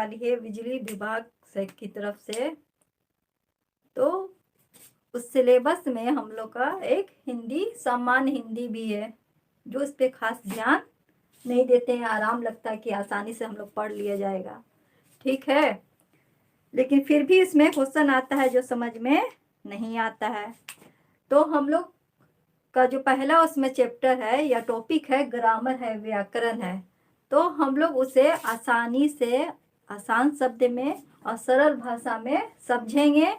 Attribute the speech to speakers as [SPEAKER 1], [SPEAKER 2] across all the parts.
[SPEAKER 1] वाली है बिजली विभाग से की तरफ से। तो उस सिलेबस में हम लोग का एक हिंदी, सामान्य हिंदी भी है, जो इस पे खास ध्यान नहीं देते हैं। आराम लगता है कि आसानी से हम लोग पढ़ लिया जाएगा, ठीक है। लेकिन फिर भी इसमें क्वेश्चन आता है जो समझ में नहीं आता है। तो हम लोग का जो पहला उसमें चैप्टर है या टॉपिक है, ग्रामर है, व्याकरण है। तो हम लोग उसे आसानी से, आसान शब्द में और सरल भाषा में समझेंगे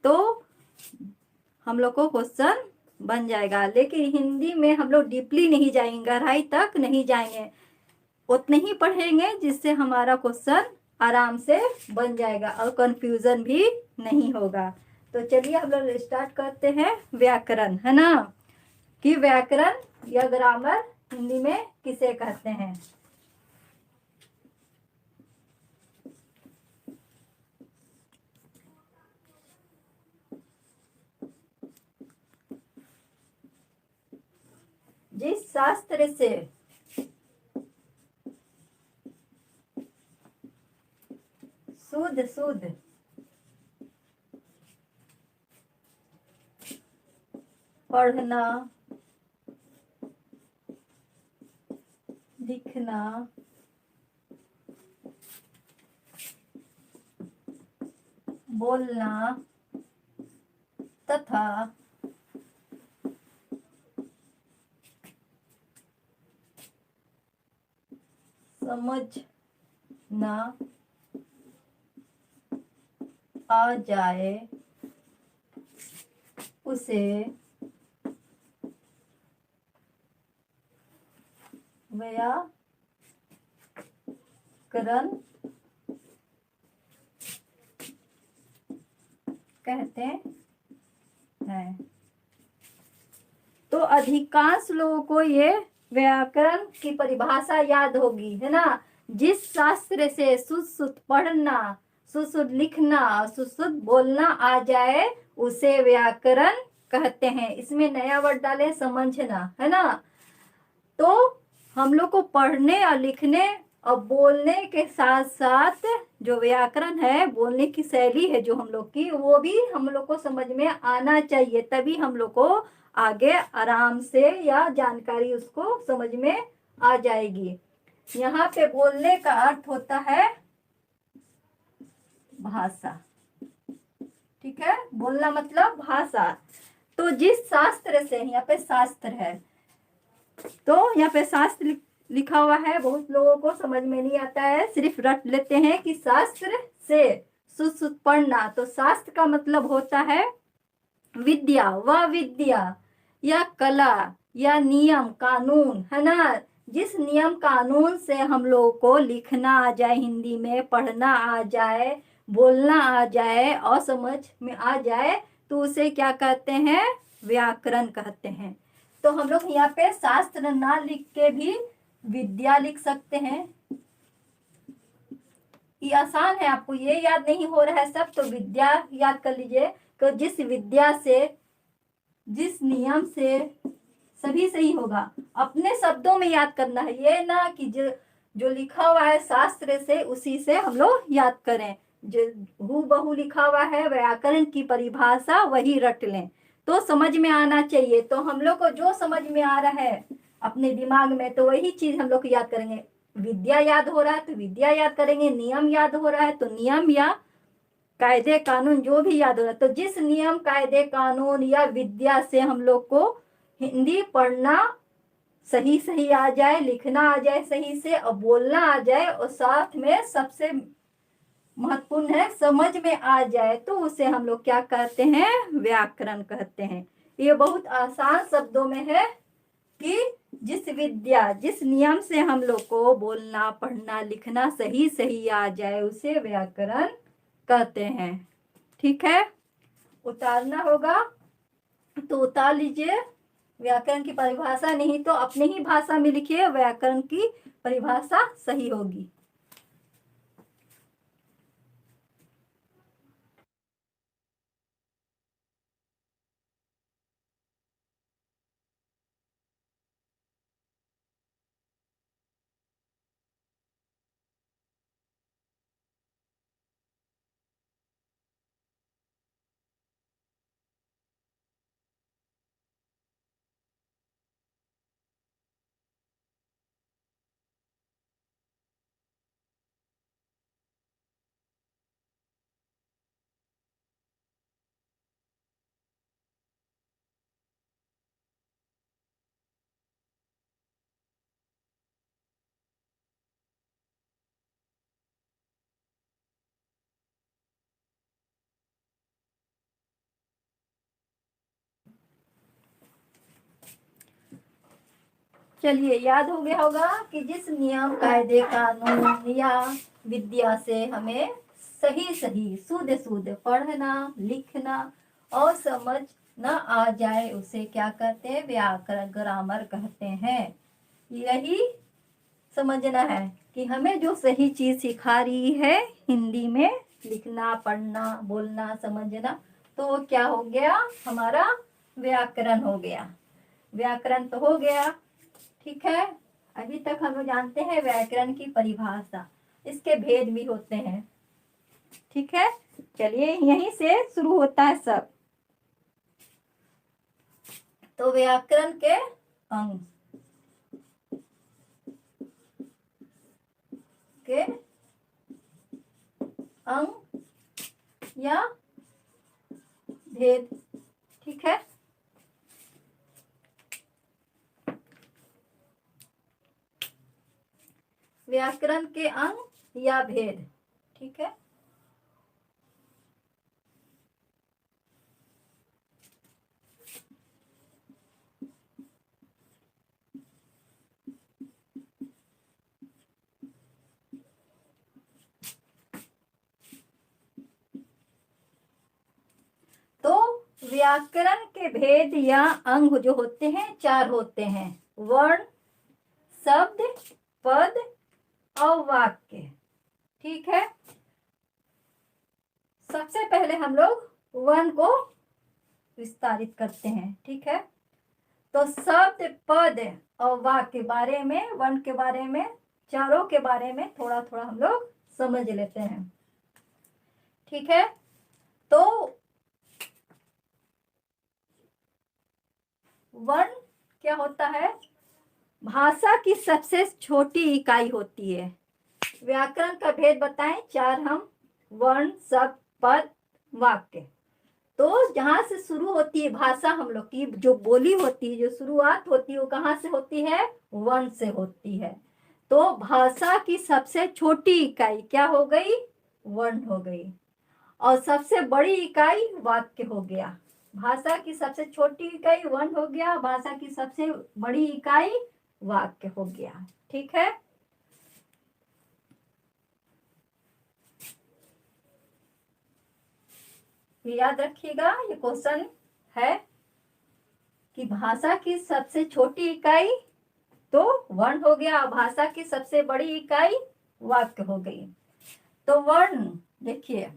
[SPEAKER 1] तो हम लोग को क्वेश्चन बन जाएगा। लेकिन हिंदी में हम लोग डीपली नहीं जाएंगे, गहराई तक नहीं जाएंगे, उतने ही पढ़ेंगे जिससे हमारा क्वेश्चन आराम से बन जाएगा और कंफ्यूजन भी नहीं होगा। तो चलिए हम लोग स्टार्ट करते हैं। व्याकरण है ना, कि व्याकरण या ग्रामर हिंदी में किसे कहते हैं। जिस शास्त्र से शुद्ध शुद्ध पढ़ना, लिखना, बोलना तथा समझना आ जाए उसे व्याकरण कहते हैं। तो अधिकांश लोगों को ये व्याकरण की परिभाषा याद होगी, है ना। जिस शास्त्र से शुद्ध शुद्ध पढ़ना, शुद्ध शुद्ध लिखना, शुद्ध शुद्ध बोलना आ जाए उसे व्याकरण कहते हैं। इसमें नया वर्ड डाले, समझना, है ना। तो हम लोग को पढ़ने और लिखने और बोलने के साथ साथ जो व्याकरण है, बोलने की शैली है जो हम लोग की, वो भी हम लोग को समझ में आना चाहिए। तभी हम लोग को आगे आराम से या जानकारी उसको समझ में आ जाएगी। यहाँ पे बोलने का अर्थ होता है भाषा, ठीक है। बोलना मतलब भाषा। तो जिस शास्त्र से, यहाँ पे शास्त्र है, तो यहाँ पे शास्त्र लिखा हुआ है, बहुत लोगों को समझ में नहीं आता है, सिर्फ रट लेते हैं कि शास्त्र से शुद्ध शुद्ध पढ़ना। तो शास्त्र का मतलब होता है विद्या, वह विद्या या कला या नियम कानून, है ना। जिस नियम कानून से हम लोगों को लिखना आ जाए, हिंदी में पढ़ना आ जाए, बोलना आ जाए और समझ में आ जाए, तो उसे क्या कहते हैं, व्याकरण कहते हैं। तो हम लोग यहाँ पे शास्त्र ना लिख के भी विद्या लिख सकते हैं। ये आसान है, आपको ये याद नहीं हो रहा है सब, तो विद्या याद कर लीजिए। तो जिस विद्या से, जिस नियम से, सभी सही होगा। अपने शब्दों में याद करना है, ये ना कि जो लिखा हुआ है शास्त्र से उसी से हम लोग याद करें। जो हूबहू लिखा हुआ है व्याकरण की परिभाषा वही रट लें, तो समझ में आना चाहिए। तो हम लोग को जो समझ में आ रहा है अपने दिमाग में, तो वही चीज हम लोग याद करेंगे। विद्या याद हो रहा है तो विद्या याद करेंगे, नियम याद हो रहा है तो नियम या कायदे कानून जो भी याद हो रहा है। तो जिस नियम कायदे कानून या विद्या से हम लोग को हिंदी पढ़ना सही सही आ जाए, लिखना आ जाए सही से और बोलना आ जाए, और साथ में सबसे महत्वपूर्ण है समझ में आ जाए, तो उसे हम लोग क्या कहते हैं, व्याकरण कहते हैं। ये बहुत आसान शब्दों में है कि जिस विद्या, जिस नियम से हम लोग को बोलना पढ़ना लिखना सही सही आ जाए उसे व्याकरण कहते हैं, ठीक है। उतारना होगा तो उतार लीजिए व्याकरण की परिभाषा, नहीं तो अपने ही भाषा में लिखिए, व्याकरण की परिभाषा सही होगी। चलिए, याद हो गया होगा कि जिस नियम, कायदे, कानून या विद्या से हमें सही सही शुद्ध शुद्ध पढ़ना, लिखना और समझ न आ जाए, उसे क्या कहते हैं? व्याकरण, ग्रामर कहते हैं। यही समझना है कि हमें जो सही चीज सिखा रही है हिंदी में लिखना, पढ़ना, बोलना, समझना, तो वो क्या हो गया? हमारा व्याकरण हो गया। व्याकरण तो हो गया, ठीक है। अभी तक हम लोग जानते हैं व्याकरण की परिभाषा, इसके भेद भी होते हैं, ठीक है। चलिए, यहीं से शुरू होता है सब। तो व्याकरण के अंग के अंग या भेद, ठीक है। व्याकरण के अंग या भेद, ठीक है। तो व्याकरण के भेद या अंग जो होते हैं 4 होते हैं: वर्ण, शब्द, पद और वाक्य, ठीक है। सबसे पहले हम लोग वर्ण को विस्तारित करते हैं, ठीक है। तो शब्द, पद और वाक्य के बारे में, वर्ण के बारे में, चारों के बारे में थोड़ा थोड़ा हम लोग समझ लेते हैं, ठीक है। तो वर्ण क्या होता है? भाषा की सबसे छोटी इकाई होती है। व्याकरण का भेद बताएं 4 हम: वर्ण, शब्द, पद, वाक्य। तो जहां से शुरू होती है भाषा, हम लोग की जो बोली होती है, जो शुरुआत होती है, वो कहाँ से होती है? वर्ण से होती है। तो भाषा की सबसे छोटी इकाई क्या हो गई? वर्ण हो गई। और सबसे बड़ी इकाई वाक्य हो गया। भाषा की सबसे छोटी इकाई वर्ण हो गया, भाषा की सबसे बड़ी इकाई वाक्य हो गया, ठीक है। याद रखिएगा, ये क्वेश्चन है कि भाषा की सबसे छोटी इकाई तो वर्ण हो गया, भाषा की सबसे बड़ी इकाई वाक्य हो गई। तो वर्ण देखिए,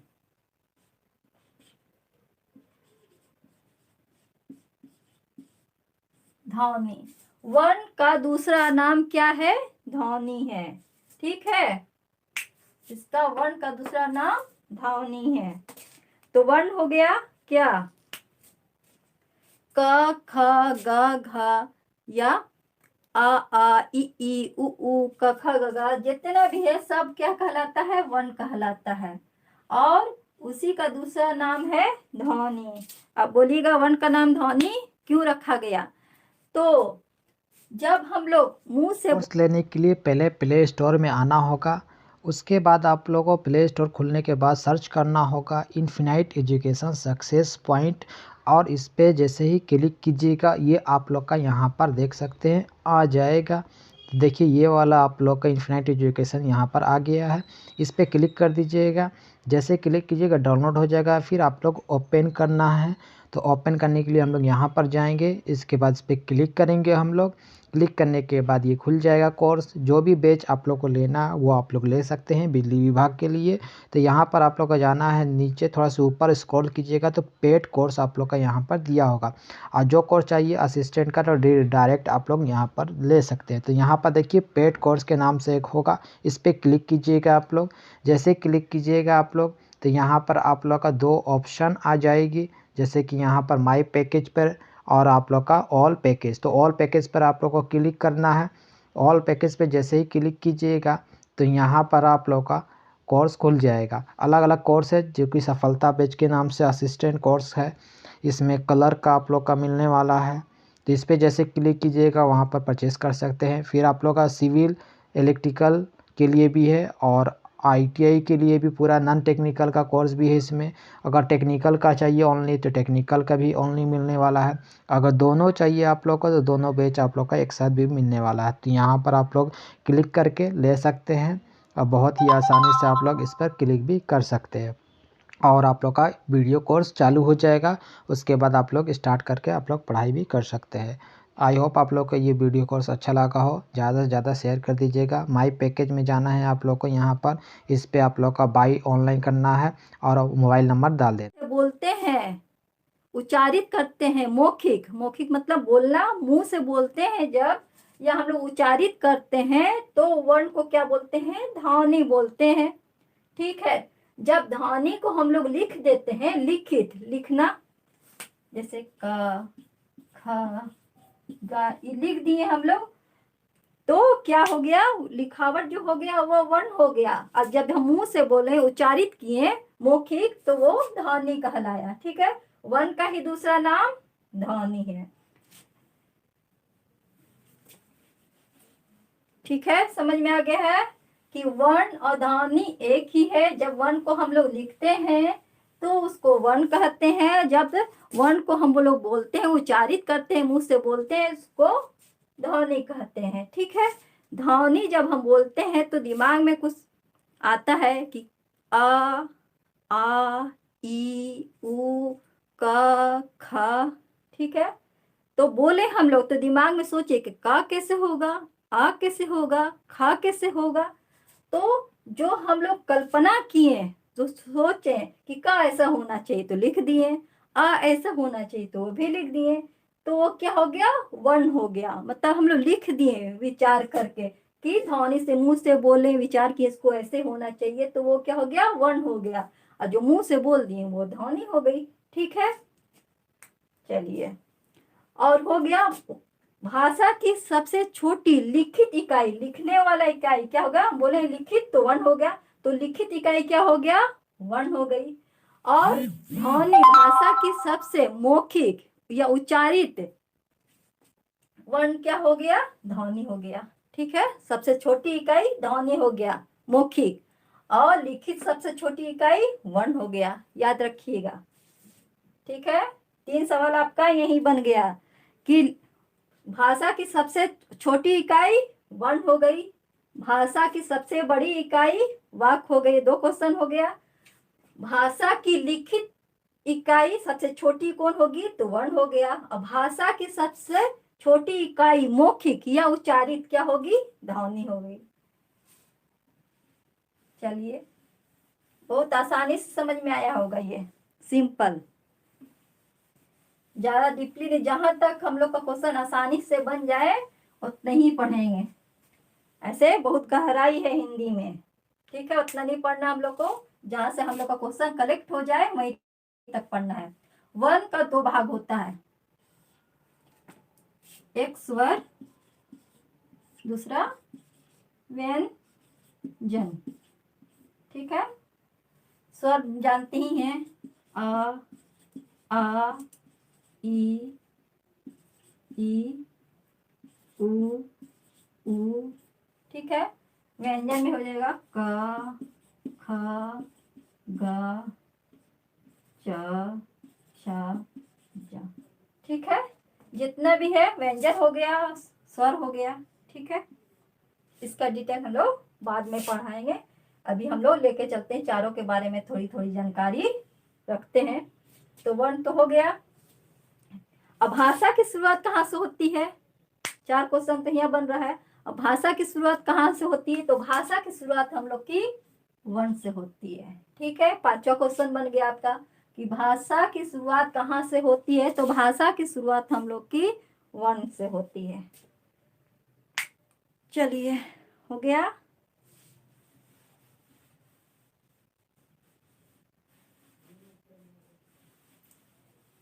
[SPEAKER 1] ध्वनि। वर्ण का दूसरा नाम क्या है? ध्वनि है, ठीक है। इसका वर्ण का दूसरा नाम ध्वनि है। तो वर्ण हो गया क्या? क, ख, ग, घ या आ, ई, उ, क, ख, ग, घ जितना भी है सब क्या कहलाता है? वर्ण कहलाता है। और उसी का दूसरा नाम है ध्वनि। अब बोलिएगा वर्ण का नाम ध्वनि क्यों रखा गया? तो जब हम लोग मुंह से
[SPEAKER 2] कोर्स लेने के लिए पहले प्ले स्टोर में आना होगा। उसके बाद आप लोगों को प्ले स्टोर खुलने के बाद सर्च करना होगा इन्फिनाइट एजुकेशन सक्सेस पॉइंट, और इस पे जैसे ही क्लिक कीजिएगा ये आप लोग का यहाँ पर देख सकते हैं आ जाएगा। देखिए ये वाला आप लोग का इन्फिनाइट एजुकेशन यहाँ पर आ गया है। इस पे क्लिक कर दीजिएगा। जैसे क्लिक कीजिएगा डाउनलोड हो जाएगा। फिर आप लोग ओपन करना है। तो ओपन करने के लिए हम लोग यहाँ पर जाएंगे। इसके बाद इस पर क्लिक करेंगे हम लोग। क्लिक करने के बाद ये खुल जाएगा कोर्स। जो भी बैच आप लोग को लेना है वो आप लोग ले सकते हैं बिजली विभाग के लिए। तो यहाँ पर आप लोग को जाना है नीचे, थोड़ा सा ऊपर स्क्रॉल कीजिएगा तो पेड कोर्स आप लोग का यहाँ पर दिया होगा। और जो कोर्स चाहिए असिस्टेंट का तो डायरेक्ट आप लोग यहाँ पर ले सकते हैं। तो यहाँ पर देखिए पेड कोर्स के नाम से एक होगा, इस पर क्लिक कीजिएगा आप लोग। जैसे क्लिक कीजिएगा आप लोग तो यहाँ पर आप लोग का 2 ऑप्शन आ जाएगी, जैसे कि यहाँ पर माई पैकेज पर और आप लोग का ऑल पैकेज। तो ऑल पैकेज पर आप लोग को क्लिक करना है। ऑल पैकेज पे जैसे ही क्लिक कीजिएगा तो यहाँ पर आप लोग का कोर्स खुल जाएगा। अलग अलग कोर्स है, जो कि सफलता बैच के नाम से असिस्टेंट कोर्स है। इसमें कलर का आप लोग का मिलने वाला है। तो इस पर जैसे क्लिक कीजिएगा वहाँ पर परचेस कर सकते हैं। फिर आप लोग का सिविल इलेक्ट्रिकल के लिए भी है और ITI के लिए भी पूरा नॉन टेक्निकल का कोर्स भी है इसमें। अगर टेक्निकल का चाहिए ओनली तो टेक्निकल का भी ओनली मिलने वाला है। अगर दोनों चाहिए आप लोग को तो दोनों बैच आप लोग का एक साथ भी मिलने वाला है। तो यहाँ पर आप लोग क्लिक करके ले सकते हैं और बहुत ही आसानी से आप लोग इस पर क्लिक भी कर सकते हैं और आप लोग का वीडियो कोर्स चालू हो जाएगा। उसके बाद आप लोग स्टार्ट करके आप लोग पढ़ाई भी कर सकते हैं। आई होप आप लोग को ये वीडियो कोर्स अच्छा लगा हो। ज़्यादा से ज़्यादा शेयर कर दीजिएगा। माई पैकेज में जाना है आप लोग को, यहाँ पर इस पे आप लोग का बाई ऑनलाइन करना है और मोबाइल नंबर डाल देना।
[SPEAKER 1] बोलते हैं, उच्चारित करते हैं, मौखिक, मौखिक मतलब बोलना, मुंह से बोलते हैं जब, या हम लोग उच्चारित करते हैं तो वर्ण को क्या बोलते हैं? ध्वनि बोलते हैं। ठीक है, जब ध्वनि को हम लोग लिख देते हैं, लिखित, लिखना, जैसे क, ख, ग, ये लिख दिए हम लोग, तो क्या हो गया? लिखावट जो हो गया वो वर्ण हो गया। और जब हम मुंह से बोले, उच्चारित किए मौखिक, तो वो ध्वनि कहलाया। ठीक है, वर्ण का ही दूसरा नाम ध्वनि है। ठीक है, समझ में आ गया है कि वर्ण और ध्वनि एक ही है। जब वर्ण को हम लोग लिखते हैं तो उसको वर्ण कहते हैं, जब वर्ण को हम लोग बोलते हैं, उच्चारित करते हैं, मुंह से बोलते हैं, उसको ध्वनि कहते हैं। ठीक है, ध्वनि जब हम बोलते हैं तो दिमाग में कुछ आता है कि आ, ई, उ, क, ख। ठीक है, तो बोले हम लोग तो दिमाग में सोचे कि का कैसे होगा, आ कैसे होगा, खा कैसे होगा। तो जो हम लोग कल्पना किए, जो सोचे कि का ऐसा होना चाहिए तो लिख दिए, आ ऐसा होना चाहिए तो वो भी लिख दिए, तो वो क्या हो गया? वर्ण हो गया। मतलब हम लोग लिख दिए विचार करके कि ध्वनि से, मुंह से बोले, विचार किए इसको ऐसे होना चाहिए, तो वो क्या हो गया? वर्ण हो गया। और जो मुंह से बोल दिए वो ध्वनि हो गई। ठीक है, चलिए, और हो गया भाषा की सबसे छोटी लिखित इकाई, लिखने वाला इकाई क्या होगा? बोले लिखित तो वर्ण हो गया, तो लिखित इकाई क्या हो गया? वर्ण हो गई। और ध्वनि भाषा की सबसे मौखिक या उच्चारित वर्ण क्या हो गया? ध्वनि हो गया। ठीक है, सबसे छोटी इकाई ध्वनि हो गया, मौखिक, और लिखित सबसे छोटी इकाई वर्ण हो गया। याद रखिएगा। ठीक है, 3 सवाल आपका यही बन गया कि भाषा की सबसे छोटी इकाई वर्ण हो गई, भाषा की सबसे बड़ी इकाई वाक हो गई, 2 क्वेश्चन हो गया। भाषा की लिखित इकाई सबसे छोटी कौन होगी? तो वर्ण हो गया। और भाषा की सबसे छोटी इकाई मौखिक या उच्चारित क्या होगी? ध्वनि हो गई। चलिए, बहुत आसानी से समझ में आया होगा, ये सिंपल, ज्यादा डीपली नहीं। जहां तक हम लोग का क्वेश्चन आसानी से बन जाए उतना ही पढ़ेंगे। ऐसे बहुत गहराई है हिंदी में। ठीक है, उतना नहीं पढ़ना हम लोग को, जहां से हम लोग का क्वेश्चन कलेक्ट हो जाए वहीं तक पढ़ना है। वर्ण का 2 भाग होता है, एक स्वर, दूसरा व्यंजन। ठीक है, स्वर जानते ही हैं, आ, ई, उ, ऊ। ठीक है, व्यंजन में हो जाएगा क, ख, ग, च, छ, ज। ठीक है, जितना भी है व्यंजन हो गया, स्वर हो गया। ठीक है, इसका डिटेल हम लोग बाद में पढ़ाएंगे। अभी हम लोग लेके चलते हैं, चारों के बारे में थोड़ी थोड़ी जानकारी रखते हैं। तो वर्ण तो हो गया। अब भाषा की शुरुआत कहाँ से होती है? 4 क्वेश्चन तो यहाँ बन रहा है। अब भाषा की शुरुआत कहाँ से होती है? तो भाषा की शुरुआत हम लोग की वर्ण से होती है। ठीक है, 5वां क्वेश्चन बन गया आपका कि भाषा की शुरुआत कहाँ से होती है? तो भाषा की शुरुआत हम लोग की वर्ण से होती है। चलिए, हो गया।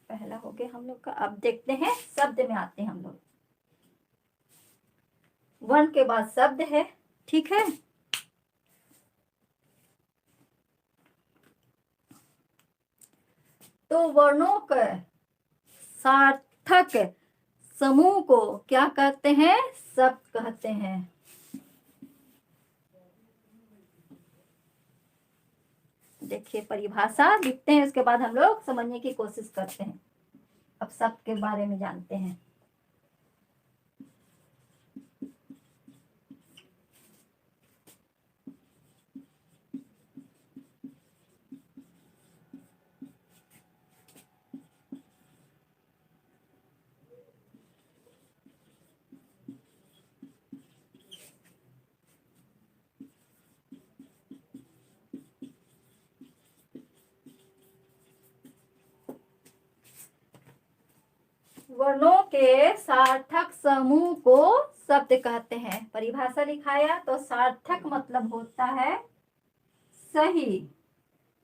[SPEAKER 1] पहला हो गया हम लोग का। अब देखते हैं, शब्द में आते हैं हम लोग। वर्ण के बाद शब्द है। ठीक है, तो वर्णों के सार्थक समूह को क्या कहते हैं? शब्द कहते हैं। देखिए परिभाषा लिखते हैं, उसके बाद हम लोग समझने की कोशिश करते हैं। अब शब्द के बारे में जानते हैं। वर्णों के सार्थक समूह को शब्द कहते हैं। परिभाषा लिखाया तो सार्थक मतलब होता है सही,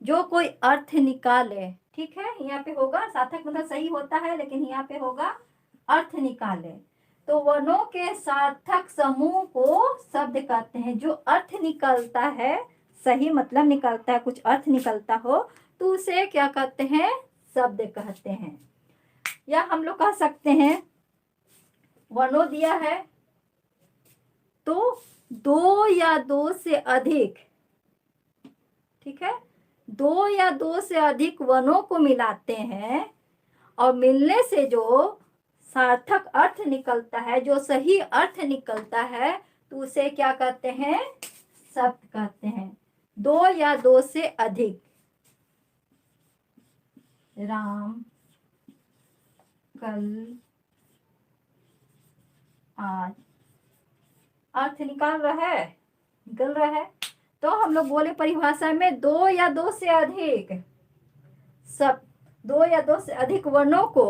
[SPEAKER 1] जो कोई अर्थ निकाले। ठीक है, यहाँ पे होगा सार्थक मतलब सही होता है, लेकिन यहाँ पे होगा अर्थ निकाले। तो वर्णों के सार्थक समूह को शब्द कहते हैं। जो अर्थ निकलता है, सही मतलब निकलता है, कुछ अर्थ निकलता हो तो उसे क्या कहते हैं? शब्द कहते हैं। या हम लोग कह सकते हैं वर्णों दिया है तो दो या दो से अधिक, ठीक है, दो या दो से अधिक वर्णों को मिलाते हैं और मिलने से जो सार्थक अर्थ निकलता है, जो सही अर्थ निकलता है, तो उसे क्या कहते हैं? शब्द कहते हैं। दो या दो से अधिक, राम, कल, आज, अर्थ निकल रहा है। तो हम लोग बोले परिभाषा में दो या दो से अधिक सब, दो या दो से अधिक वर्णों को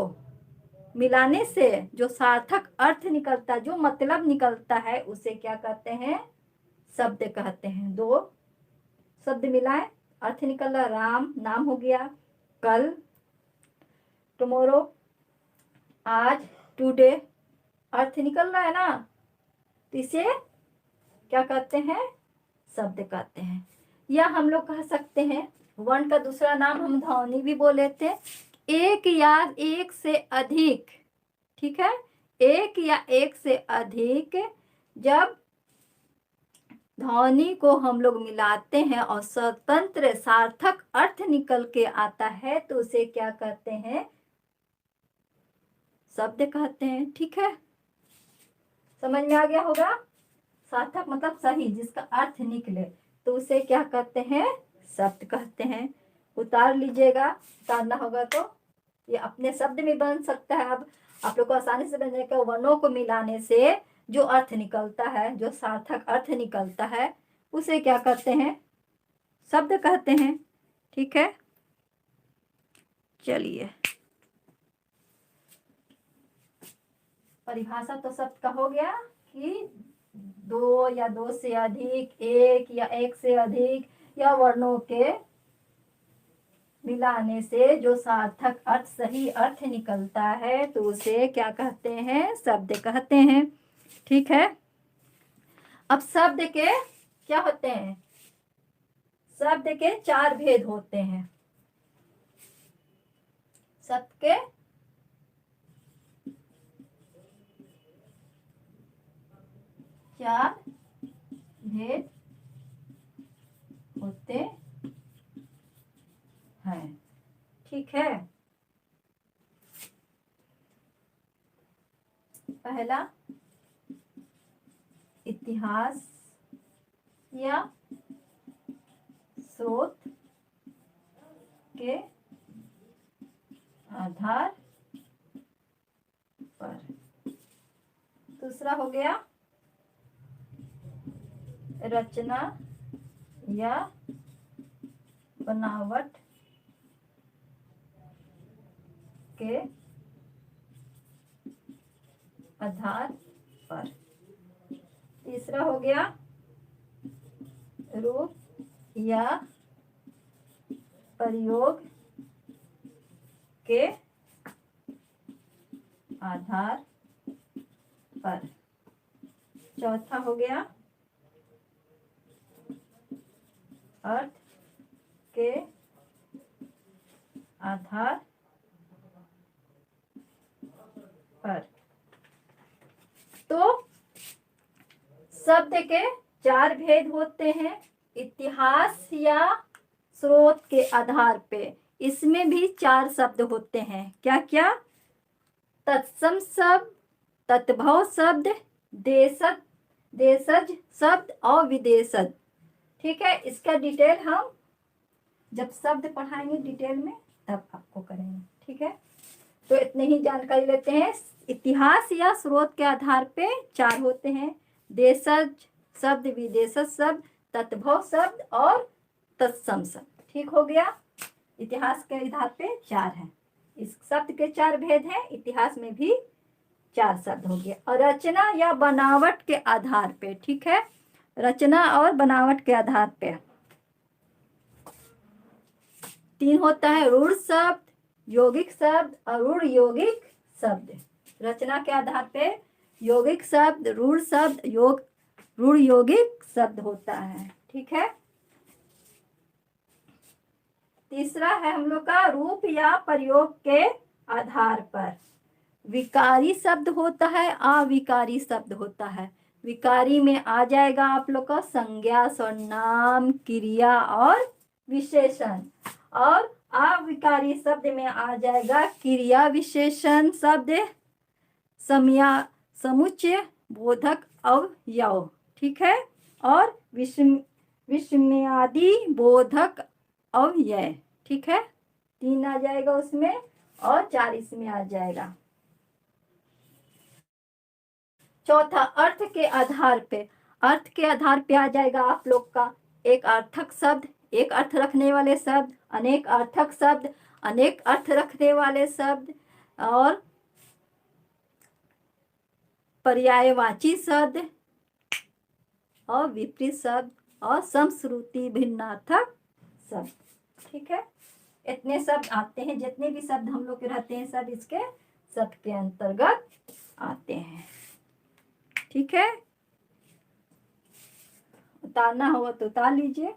[SPEAKER 1] मिलाने से जो सार्थक अर्थ निकलता, जो मतलब निकलता है, उसे क्या कहते हैं? शब्द कहते हैं। दो शब्द मिलाए, अर्थ निकला, राम नाम हो गया, कल टुमारो, आज टुडे, अर्थ निकल रहा है ना, तो इसे क्या कहते हैं? शब्द कहते हैं। या हम लोग कह सकते हैं वर्ण का दूसरा नाम हम ध्वनि भी बोले थे। एक या एक से अधिक, ठीक है, एक या एक से अधिक जब ध्वनि को हम लोग मिलाते हैं और स्वतंत्र सार्थक अर्थ निकल के आता है, तो उसे क्या कहते हैं? शब्द कहते हैं। ठीक है, समझ में आ गया होगा? सार्थक मतलब सही, जिसका अर्थ निकले, तो उसे क्या कहते हैं? शब्द कहते हैं। उतार लीजिएगा, उतारना होगा तो ये अपने शब्द में बन सकता है। अब आप लोग को आसानी से बन जाएगा। वर्णों को मिलाने से जो अर्थ निकलता है, जो सार्थक अर्थ निकलता है, उसे क्या कहते हैं? शब्द कहते हैं। ठीक है, चलिए परिभाषा तो शब्द का हो गया कि दो या दो से अधिक, एक या एक से अधिक, या वर्णों के मिलाने से जो सार्थक अर्थ, सही अर्थ निकलता है, तो उसे क्या कहते हैं? शब्द कहते हैं। ठीक है, अब शब्द के क्या होते हैं? शब्द के चार भेद होते हैं। शब्द के चार भेद होते हैं। ठीक है, पहला इतिहास या स्रोत के आधार पर। दूसरा हो गया रचना या बनावट के आधार पर। तीसरा हो गया रूप या प्रयोग के आधार पर। चौथा हो गया अर्थ के आधार पर। तो शब्द के चार भेद होते हैं। इतिहास या स्रोत के आधार पे। इसमें भी 4 शब्द होते हैं। क्या क्या? तत्सम शब्द, तत्भव शब्द, देशज देशज शब्द और विदेशज। ठीक है, इसका डिटेल हम जब शब्द पढ़ाएंगे डिटेल में तब आपको करेंगे। ठीक है, तो इतने ही जानकारी लेते हैं। इतिहास या स्रोत के आधार पे 4 होते हैं। देशज शब्द, विदेशज शब्द, तत्भव शब्द और तत्सम शब्द। ठीक हो गया। इतिहास के आधार पे 4 है। इस शब्द के 4 भेद हैं। इतिहास में भी 4 शब्द हो गए। और रचना या बनावट के आधार पे। ठीक है, रचना और बनावट के आधार पे 3 होता है। रूढ़ शब्द, यौगिक शब्द और रूढ़ यौगिक शब्द। रचना के आधार पे यौगिक शब्द, रूढ़ शब्द, रूढ़ यौगिक शब्द होता है। ठीक है। तीसरा है हम लोग का रूप या प्रयोग के आधार पर। विकारी शब्द होता है, अविकारी शब्द होता है। विकारी में आ जाएगा आप लोग का संज्ञा, सर्वनाम, क्रिया और विशेषण। और अविकारी शब्द में आ जाएगा क्रिया, विशेषण शब्द, समुच्चय, बोधक, अवयव। ठीक है, और विस्मयादि, बोधक, अव्यय। ठीक है, 3 आ जाएगा उसमें और 4 इसमें आ जाएगा। चौथा अर्थ के आधार पे। अर्थ के आधार पे आ जाएगा आप लोग का एक अर्थक शब्द, एक अर्थ रखने वाले शब्द, अनेक अर्थक शब्द, अनेक अर्थ रखने वाले शब्द और पर्यायवाची शब्द और विपरीत शब्द और समश्रुति भिन्नार्थक शब्द। ठीक है, इतने शब्द आते हैं। जितने भी शब्द हम लोग के रहते हैं सब इसके शब्द के अंतर्गत आते हैं। ठीक है, उतारना होगा तो उतार लीजिए।